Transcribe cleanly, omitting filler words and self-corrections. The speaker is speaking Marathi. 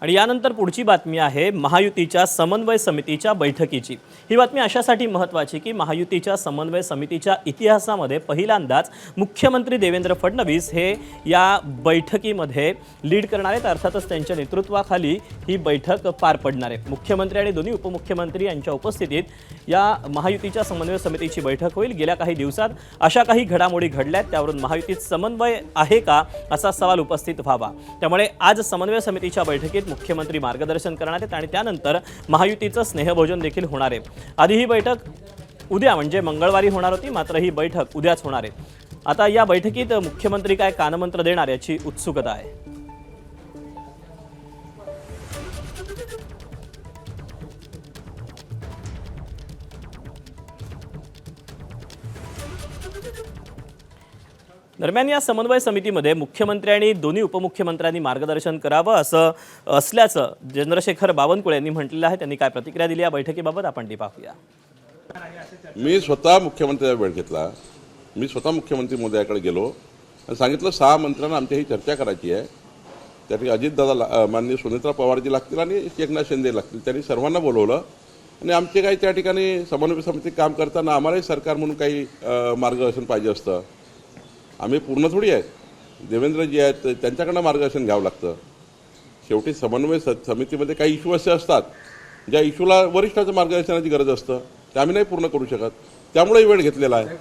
आणि यानंतर पुढची बातमी आहे महायुतीच्या समन्वय समितीच्या बैठकीची। ही बातमी अशासाठी महत्त्वाची की महायुतीच्या समन्वय समितीच्या इतिहासामध्ये पहिल्यांदाच मुख्यमंत्री देवेंद्र फडणवीस हे या बैठकीमध्ये लीड करणार आहेत। अर्थातच त्यांच्या नेतृत्वाखाली ही बैठक पार पडणार आहे। मुख्यमंत्री आणि दोन्ही उपमुख्यमंत्री यांच्या उपस्थितीत या महायुतीच्या समन्वय समितीची बैठक होईल। गेल्या काही दिवसात अशा काही घडामोडी घडल्यात, त्यावरून महायुतीत समन्वय आहे का असा सवाल उपस्थित व्हावा। त्यामुळे आज समन्वय समितीच्या बैठकीत मुख्यमंत्री मार्गदर्शन करणार आहेत आणि त्यानंतर महायुतीचं स्नेहभोजन देखील होणार आहे। आधी ही बैठक उद्या म्हणजे मंगळवारी होणार होती, मात्र ही बैठक उद्याच होणार आहे। आता या बैठकीत मुख्यमंत्री काय कानमंत्र देणार याची उत्सुकता आहे। दरम्यान या समन्वय समितीमध्ये मुख्यमंत्री आणि दोन्ही उपमुख्यमंत्र्यांनी मार्गदर्शन करावं असल्याचं चंद्रशेखर बावनकुळे यांनी म्हटलेलं आहे। त्यांनी काय प्रतिक्रिया दिली या बैठकीबाबत आपण ती पाहूया। मी स्वतः मुख्यमंत्र्यांचा वेळ घेतला। मी स्वतः मुख्यमंत्री महोदयाकडे गेलो आणि सांगितलं 6 मंत्र्यांना आमच्या ही चर्चा करायची आहे। त्यासाठी अजितदादा, माननीय सुनेत्रा पवारजी लागतील आणि एकनाथ शिंदे लागतील। त्यांनी सर्वांना बोलवलं आणि आमचे काही त्या ठिकाणी समन्वय समिती काम करताना आम्हालाही सरकार म्हणून काही मार्गदर्शन पाहिजे असतं। आम्ही पूर्ण थोडी आहेत, देवेंद्रजी आहेत, त्यांच्याकडनं मार्गदर्शन घ्यावं लागतं। शेवटी समन्वय समितीमध्ये काही इश्यू असे असतात ज्या इश्यूला वरिष्ठाचं मार्गदर्शनाची गरज असतं, ते आम्ही नाही पूर्ण करू शकत, त्यामुळे वेळ घेतलेला आहे।